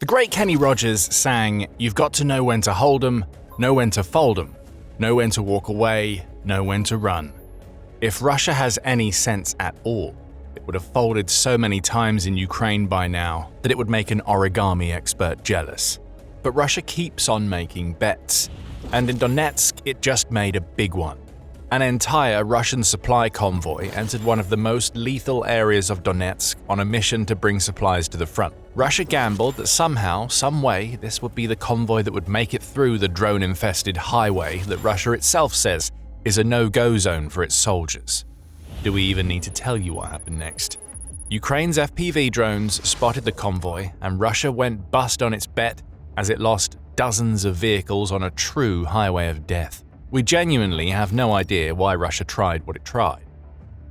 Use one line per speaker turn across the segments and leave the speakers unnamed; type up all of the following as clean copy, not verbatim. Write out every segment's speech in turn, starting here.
The great Kenny Rogers sang, "You've got to know when to hold 'em, know when to fold 'em, know when to walk away, know when to run." If Russia has any sense at all, it would have folded so many times in Ukraine by now that it would make an origami expert jealous. But Russia keeps on making bets, and in Donetsk it just made a big one. An entire Russian supply convoy entered one of the most lethal areas of Donetsk on a mission to bring supplies to the front. Russia gambled that somehow, some way, this would be the convoy that would make it through the drone-infested highway that Russia itself says is a no-go zone for its soldiers. Do we even need to tell you what happened next? Ukraine's FPV drones spotted the convoy, and Russia went bust on its bet as it lost dozens of vehicles on a true highway of death. We genuinely have no idea why Russia tried what it tried.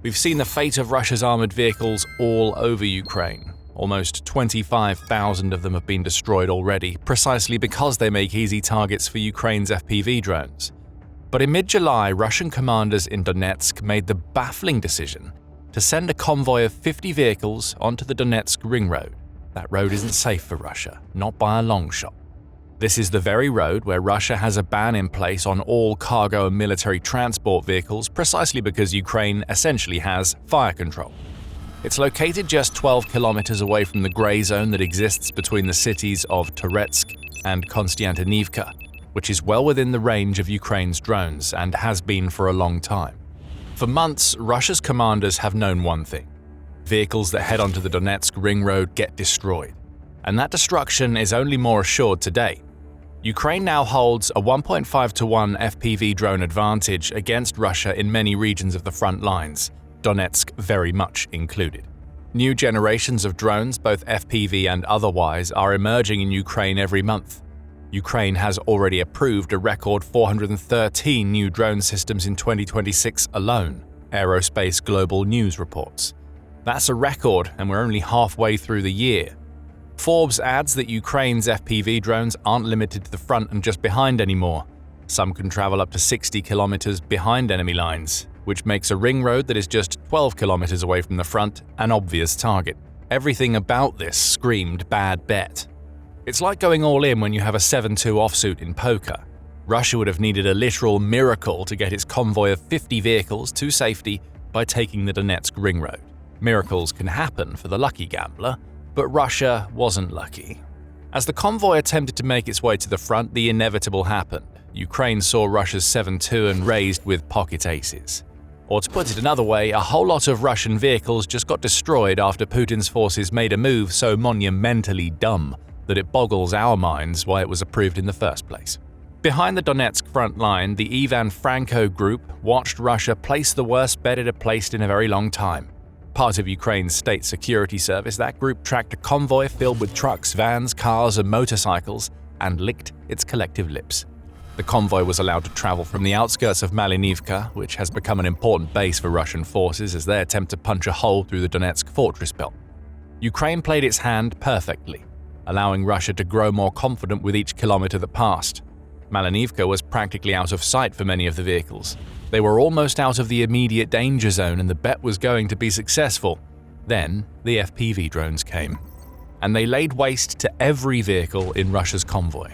We've seen the fate of Russia's armored vehicles all over Ukraine. Almost 25,000 of them have been destroyed already, precisely because they make easy targets for Ukraine's FPV drones. But in mid-July, Russian commanders in Donetsk made the baffling decision to send a convoy of 50 vehicles onto the Donetsk Ring Road. That road isn't safe for Russia, not by a long shot. This is the very road where Russia has a ban in place on all cargo and military transport vehicles precisely because Ukraine essentially has fire control. It's located just 12 kilometers away from the grey zone that exists between the cities of Toretsk and Konstantinivka, which is well within the range of Ukraine's drones and has been for a long time. For months, Russia's commanders have known one thing: vehicles that head onto the Donetsk Ring Road get destroyed. And that destruction is only more assured today. Ukraine now holds a 1.5-to-1 FPV drone advantage against Russia in many regions of the front lines, Donetsk very much included. New generations of drones, both FPV and otherwise, are emerging in Ukraine every month. Ukraine has already approved a record 413 new drone systems in 2026 alone, Aerospace Global News reports. That's a record, and we're only halfway through the year. Forbes adds that Ukraine's FPV drones aren't limited to the front and just behind anymore. Some can travel up to 60 kilometers behind enemy lines, which makes a ring road that is just 12 kilometers away from the front an obvious target. Everything about this screamed bad bet. It's like going all in when you have a 7-2 offsuit in poker. Russia would have needed a literal miracle to get its convoy of 50 vehicles to safety by taking the Donetsk Ring Road. Miracles can happen for the lucky gambler, but Russia wasn't lucky. As the convoy attempted to make its way to the front, the inevitable happened. Ukraine saw Russia's 7-2 and raised with pocket aces. Or to put it another way, a whole lot of Russian vehicles just got destroyed after Putin's forces made a move so monumentally dumb that it boggles our minds why it was approved in the first place. Behind the Donetsk front line, the Ivan Franko group watched Russia place the worst bet it had placed in a very long time. Part of Ukraine's state security service, that group tracked a convoy filled with trucks, vans, cars, and motorcycles and licked its collective lips. The convoy was allowed to travel from the outskirts of Malinivka, which has become an important base for Russian forces as they attempt to punch a hole through the Donetsk fortress belt. Ukraine played its hand perfectly, allowing Russia to grow more confident with each kilometer that passed. Malinivka was practically out of sight for many of the vehicles. They were almost out of the immediate danger zone and the bet was going to be successful. Then the FPV drones came, and they laid waste to every vehicle in Russia's convoy.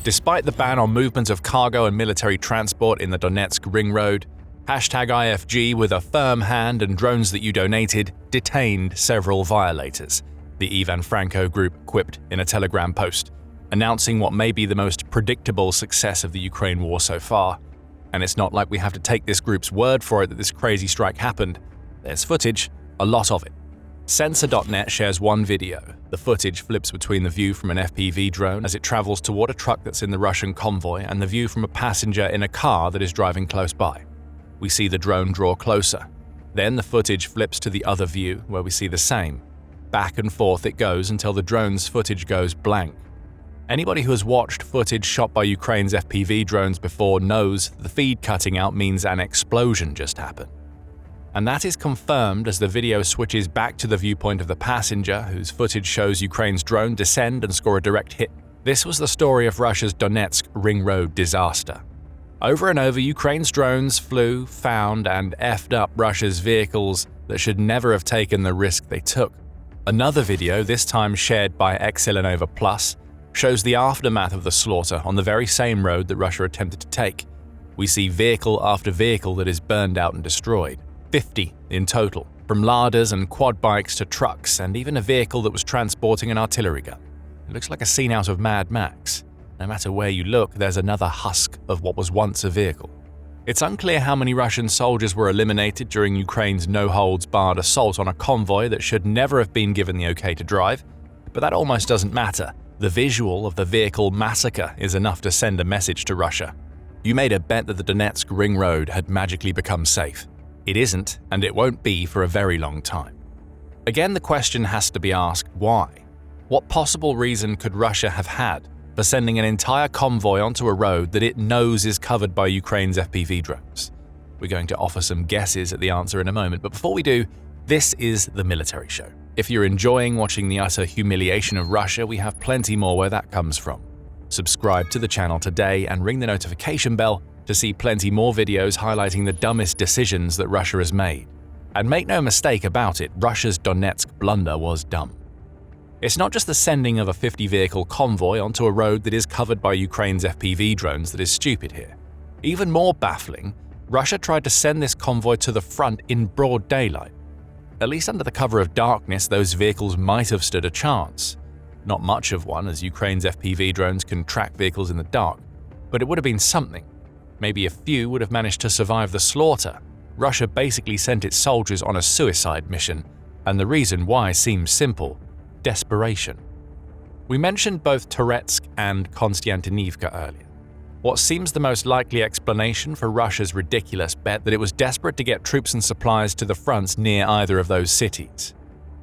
Despite the ban on movement of cargo and military transport in the Donetsk Ring Road, #IFG with a firm hand and drones that you donated detained several violators, the Ivan Franko group quipped in a Telegram post, announcing what may be the most predictable success of the Ukraine war so far. And it's not like we have to take this group's word for it that this crazy strike happened. There's footage, a lot of it. Sensor.net shares one video. The footage flips between the view from an FPV drone as it travels toward a truck that's in the Russian convoy and the view from a passenger in a car that is driving close by. We see the drone draw closer. Then the footage flips to the other view where we see the same. Back and forth it goes until the drone's footage goes blank. Anybody who has watched footage shot by Ukraine's FPV drones before knows the feed cutting out means an explosion just happened. And that is confirmed as the video switches back to the viewpoint of the passenger, whose footage shows Ukraine's drone descend and score a direct hit. This was the story of Russia's Donetsk Ring Road disaster. Over and over, Ukraine's drones flew, found, and effed up Russia's vehicles that should never have taken the risk they took. Another video, this time shared by Xelanova Plus, shows the aftermath of the slaughter on the very same road that Russia attempted to take. We see vehicle after vehicle that is burned out and destroyed, 50 in total, from larders and quad bikes to trucks and even a vehicle that was transporting an artillery gun. It looks like a scene out of Mad Max. No matter where you look, there's another husk of what was once a vehicle. It's unclear how many Russian soldiers were eliminated during Ukraine's no-holds-barred assault on a convoy that should never have been given the okay to drive, but that almost doesn't matter. The visual of the vehicle massacre is enough to send a message to Russia. You made a bet that the Donetsk Ring Road had magically become safe. It isn't, and it won't be for a very long time. Again, the question has to be asked, why? What possible reason could Russia have had for sending an entire convoy onto a road that it knows is covered by Ukraine's FPV drones? We're going to offer some guesses at the answer in a moment, but before we do, this is the military show. If you're enjoying watching the utter humiliation of Russia, we have plenty more where that comes from. Subscribe to the channel today and ring the notification bell to see plenty more videos highlighting the dumbest decisions that Russia has made. And make no mistake about it, Russia's Donetsk blunder was dumb. It's not just the sending of a 50-vehicle convoy onto a road that is covered by Ukraine's FPV drones that is stupid here. Even more baffling, Russia tried to send this convoy to the front in broad daylight. At least under the cover of darkness, those vehicles might have stood a chance. Not much of one, as Ukraine's FPV drones can track vehicles in the dark, but it would have been something. Maybe a few would have managed to survive the slaughter. Russia basically sent its soldiers on a suicide mission, and the reason why seems simple: desperation. We mentioned both Donetsk and Konstantinivka earlier. What seems the most likely explanation for Russia's ridiculous bet that it was desperate to get troops and supplies to the fronts near either of those cities.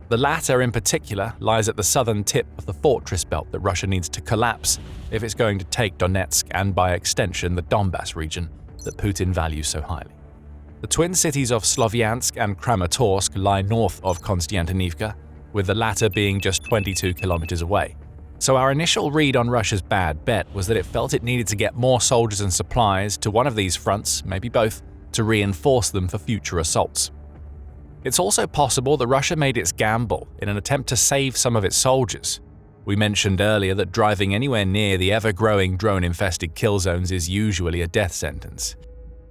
The latter in particular lies at the southern tip of the fortress belt that Russia needs to collapse if it's going to take Donetsk and by extension the Donbas region that Putin values so highly. The twin cities of Slovyansk and Kramatorsk lie north of Konstantinivka, with the latter being just 22 kilometers away. So our initial read on Russia's bad bet was that it felt it needed to get more soldiers and supplies to one of these fronts, maybe both, to reinforce them for future assaults. It's also possible that Russia made its gamble in an attempt to save some of its soldiers. We mentioned earlier that driving anywhere near the ever-growing drone-infested kill zones is usually a death sentence.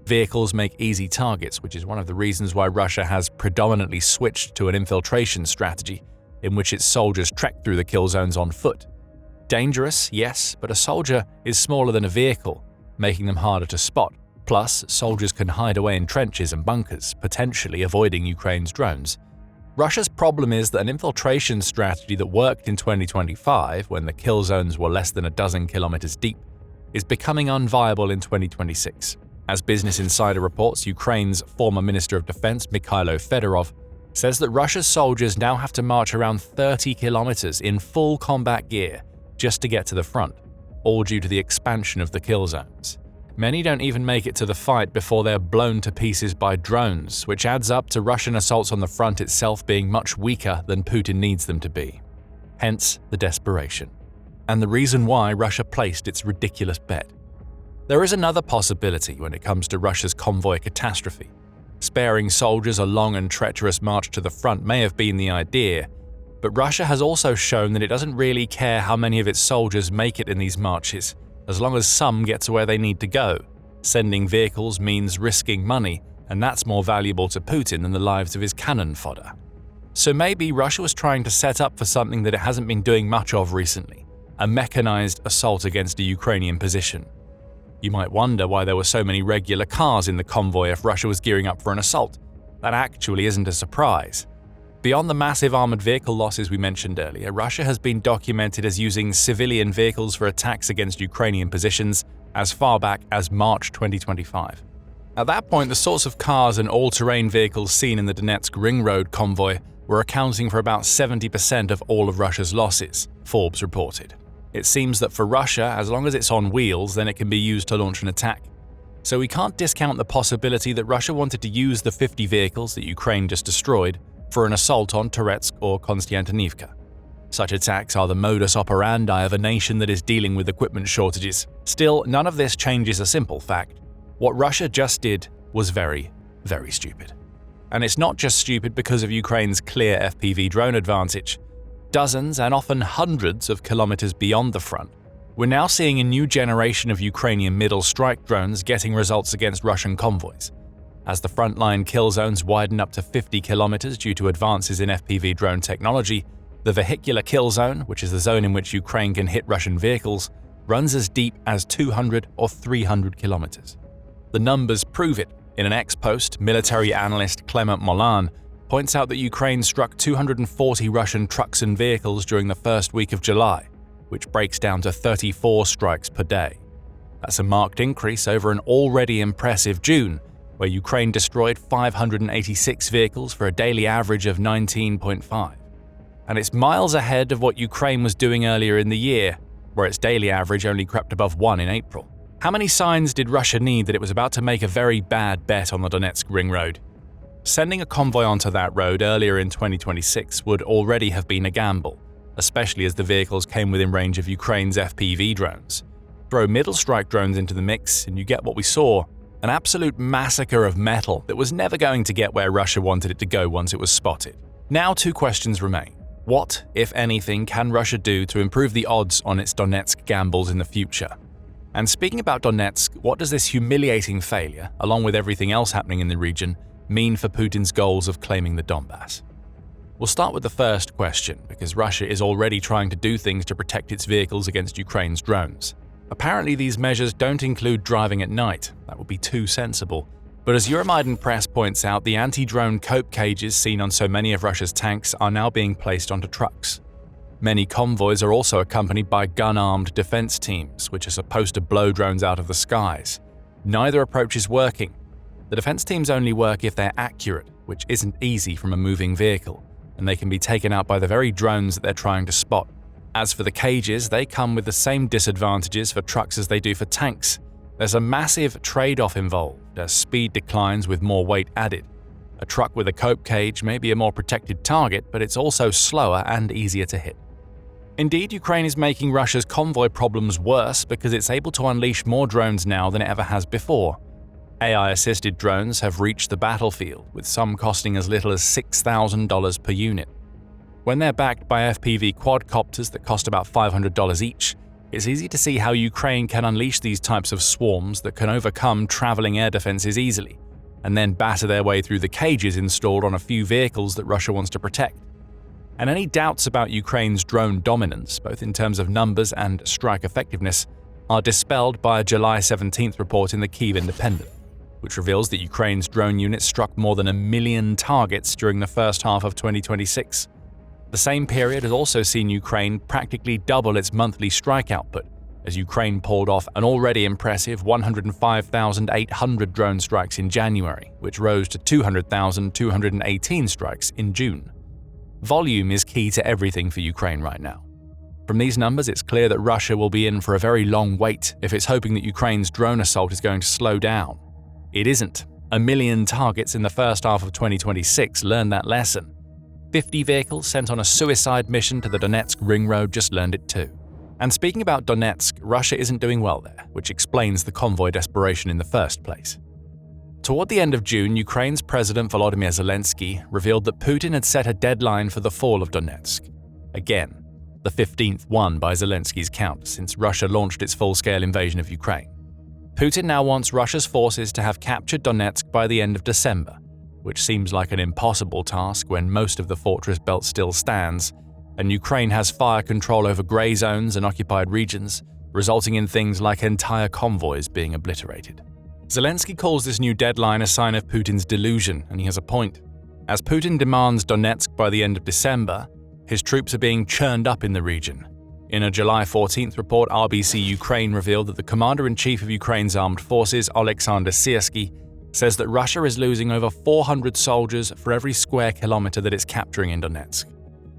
Vehicles make easy targets, which is one of the reasons why Russia has predominantly switched to an infiltration strategy in which its soldiers trek through the kill zones on foot. Dangerous, yes, but a soldier is smaller than a vehicle, making them harder to spot. Plus, soldiers can hide away in trenches and bunkers, potentially avoiding Ukraine's drones. Russia's problem is that an infiltration strategy that worked in 2025, when the kill zones were less than a dozen kilometers deep, is becoming unviable in 2026. As Business Insider reports, Ukraine's former Minister of Defense, Mikhailo Fedorov, says that Russia's soldiers now have to march around 30 kilometers in full combat gear just to get to the front, all due to the expansion of the kill zones. Many don't even make it to the fight before they're blown to pieces by drones, which adds up to Russian assaults on the front itself being much weaker than Putin needs them to be. Hence the desperation. And the reason why Russia placed its ridiculous bet. There is another possibility when it comes to Russia's convoy catastrophe. Sparing soldiers a long and treacherous march to the front may have been the idea, but Russia has also shown that it doesn't really care how many of its soldiers make it in these marches, as long as some get to where they need to go. Sending vehicles means risking money, and that's more valuable to Putin than the lives of his cannon fodder. So maybe Russia was trying to set up for something that it hasn't been doing much of recently, a mechanized assault against a Ukrainian position. You might wonder why there were so many regular cars in the convoy if Russia was gearing up for an assault. That actually isn't a surprise. Beyond the massive armored vehicle losses we mentioned earlier, Russia has been documented as using civilian vehicles for attacks against Ukrainian positions as far back as March 2025. At that point, the sorts of cars and all-terrain vehicles seen in the Donetsk Ring Road convoy were accounting for about 70% of all of Russia's losses, Forbes reported. It seems that for Russia, as long as it's on wheels, then it can be used to launch an attack. So we can't discount the possibility that Russia wanted to use the 50 vehicles that Ukraine just destroyed for an assault on Donetsk or Konstantinivka. Such attacks are the modus operandi of a nation that is dealing with equipment shortages. Still, none of this changes a simple fact. What Russia just did was very, very stupid. And it's not just stupid because of Ukraine's clear FPV drone advantage. Dozens and often hundreds of kilometers beyond the front, we're now seeing a new generation of Ukrainian middle strike drones getting results against Russian convoys. As the frontline kill zones widen up to 50 kilometers due to advances in FPV drone technology, the vehicular kill zone, which is the zone in which Ukraine can hit Russian vehicles, runs as deep as 200 or 300 kilometers. The numbers prove it. In an ex-post, military analyst Clement Molan points out that Ukraine struck 240 Russian trucks and vehicles during the first week of July, which breaks down to 34 strikes per day. That's a marked increase over an already impressive June, where Ukraine destroyed 586 vehicles for a daily average of 19.5. And it's miles ahead of what Ukraine was doing earlier in the year, where its daily average only crept above 1 in April. How many signs did Russia need that it was about to make a very bad bet on the Donetsk Ring Road? Sending a convoy onto that road earlier in 2026 would already have been a gamble, especially as the vehicles came within range of Ukraine's FPV drones. Throw middle strike drones into the mix and you get what we saw, an absolute massacre of metal that was never going to get where Russia wanted it to go once it was spotted. Now 2 questions remain. What, if anything, can Russia do to improve the odds on its Donetsk gambles in the future? And speaking about Donetsk, what does this humiliating failure, along with everything else happening in the region, mean for Putin's goals of claiming the Donbas? We'll start with the first question, because Russia is already trying to do things to protect its vehicles against Ukraine's drones. Apparently these measures don't include driving at night, that would be too sensible. But as Euromaidan Press points out, the anti-drone cope cages seen on so many of Russia's tanks are now being placed onto trucks. Many convoys are also accompanied by gun-armed defense teams, which are supposed to blow drones out of the skies. Neither approach is working. The defense teams only work if they're accurate, which isn't easy from a moving vehicle, and they can be taken out by the very drones that they're trying to spot. As for the cages, they come with the same disadvantages for trucks as they do for tanks. There's a massive trade-off involved as speed declines with more weight added. A truck with a cope cage may be a more protected target, but it's also slower and easier to hit. Indeed, Ukraine is making Russia's convoy problems worse because it's able to unleash more drones now than it ever has before. AI-assisted drones have reached the battlefield, with some costing as little as $6,000 per unit. When they're backed by FPV quadcopters that cost about $500 each, it's easy to see how Ukraine can unleash these types of swarms that can overcome traveling air defenses easily, and then batter their way through the cages installed on a few vehicles that Russia wants to protect. And any doubts about Ukraine's drone dominance, both in terms of numbers and strike effectiveness, are dispelled by a July 17th report in the Kyiv Independent, which reveals that Ukraine's drone units struck more than 1 million targets during the first half of 2026. The same period has also seen Ukraine practically double its monthly strike output, as Ukraine pulled off an already impressive 105,800 drone strikes in January, which rose to 200,218 strikes in June. Volume is key to everything for Ukraine right now. From these numbers, it's clear that Russia will be in for a very long wait if it's hoping that Ukraine's drone assault is going to slow down. It isn't. 1 million targets in the first half of 2026 learned that lesson. 50 vehicles sent on a suicide mission to the Donetsk Ring Road just learned it too. And speaking about Donetsk, Russia isn't doing well there, which explains the convoy desperation in the first place. Toward the end of June, Ukraine's President Volodymyr Zelensky revealed that Putin had set a deadline for the fall of Donetsk. Again, the 15th one by Zelensky's count since Russia launched its full-scale invasion of Ukraine. Putin now wants Russia's forces to have captured Donetsk by the end of December, which seems like an impossible task when most of the fortress belt still stands, and Ukraine has fire control over grey zones and occupied regions, resulting in things like entire convoys being obliterated. Zelensky calls this new deadline a sign of Putin's delusion, and he has a point. As Putin demands Donetsk by the end of December, his troops are being churned up in the region. In a July 14th report, RBC Ukraine revealed that the commander-in-chief of Ukraine's armed forces, Oleksandr Syrsky, says that Russia is losing over 400 soldiers for every square kilometer that it's capturing in Donetsk.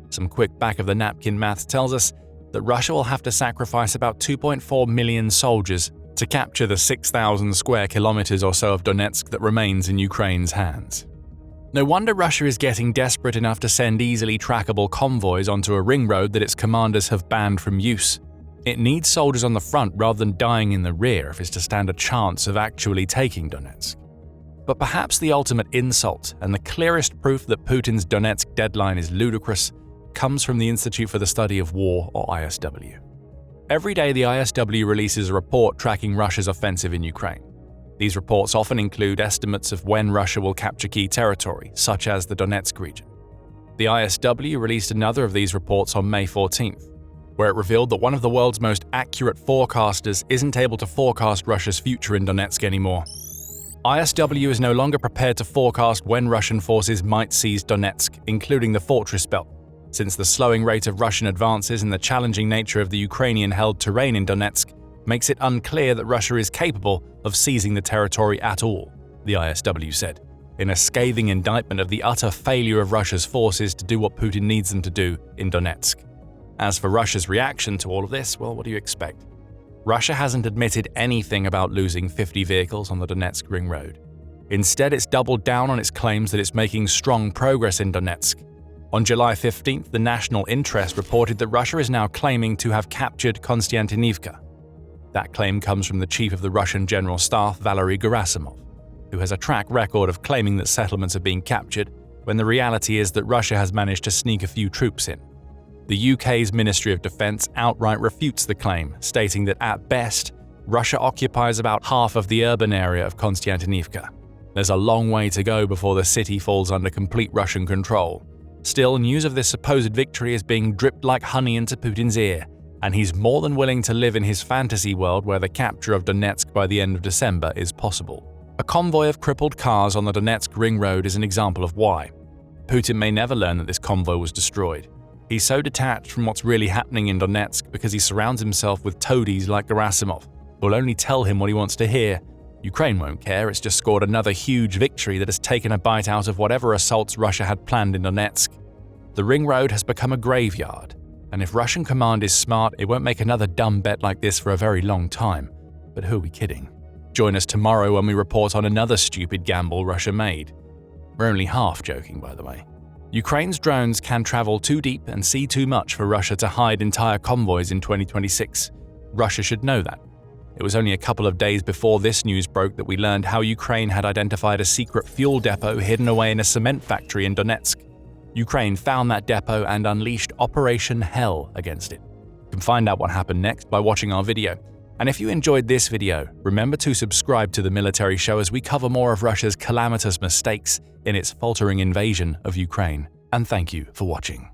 Some quick back-of-the-napkin maths tells us that Russia will have to sacrifice about 2.4 million soldiers to capture the 6,000 square kilometers or so of Donetsk that remains in Ukraine's hands. No wonder Russia is getting desperate enough to send easily trackable convoys onto a ring road that its commanders have banned from use. It needs soldiers on the front rather than dying in the rear if it's to stand a chance of actually taking Donetsk. But perhaps the ultimate insult and the clearest proof that Putin's Donetsk deadline is ludicrous comes from the Institute for the Study of War, or ISW. Every day, the ISW releases a report tracking Russia's offensive in Ukraine. These reports often include estimates of when Russia will capture key territory, such as the Donetsk region. The ISW released another of these reports on May 14th, where it revealed that one of the world's most accurate forecasters isn't able to forecast Russia's future in Donetsk anymore. ISW is no longer prepared to forecast when Russian forces might seize Donetsk, including the fortress belt, since the slowing rate of Russian advances and the challenging nature of the Ukrainian-held terrain in Donetsk makes it unclear that Russia is capable of seizing the territory at all, the ISW said, in a scathing indictment of the utter failure of Russia's forces to do what Putin needs them to do in Donetsk. As for Russia's reaction to all of this, well, what do you expect? Russia hasn't admitted anything about losing 50 vehicles on the Donetsk Ring Road. Instead, it's doubled down on its claims that it's making strong progress in Donetsk. On July 15th, the National Interest reported that Russia is now claiming to have captured Konstantinivka. That claim comes from the chief of the Russian General Staff, Valery Gerasimov, who has a track record of claiming that settlements are being captured, when the reality is that Russia has managed to sneak a few troops in. The UK's Ministry of Defence outright refutes the claim, stating that at best, Russia occupies about half of the urban area of Konstantinivka. There's a long way to go before the city falls under complete Russian control. Still, news of this supposed victory is being dripped like honey into Putin's ear, and he's more than willing to live in his fantasy world where the capture of Donetsk by the end of December is possible. A convoy of crippled cars on the Donetsk Ring Road is an example of why. Putin may never learn that this convoy was destroyed. He's so detached from what's really happening in Donetsk because he surrounds himself with toadies like Gerasimov, who will only tell him what he wants to hear. Ukraine won't care, it's just scored another huge victory that has taken a bite out of whatever assaults Russia had planned in Donetsk. The Ring Road has become a graveyard, and if Russian command is smart, it won't make another dumb bet like this for a very long time. But who are we kidding? Join us tomorrow when we report on another stupid gamble Russia made. We're only half joking, by the way. Ukraine's drones can travel too deep and see too much for Russia to hide entire convoys in 2026. Russia should know that. It was only a couple of days before this news broke that we learned how Ukraine had identified a secret fuel depot hidden away in a cement factory in Donetsk. Ukraine found that depot and unleashed Operation Hell against it. You can find out what happened next by watching our video. And if you enjoyed this video, remember to subscribe to The Military Show as we cover more of Russia's calamitous mistakes in its faltering invasion of Ukraine. And thank you for watching.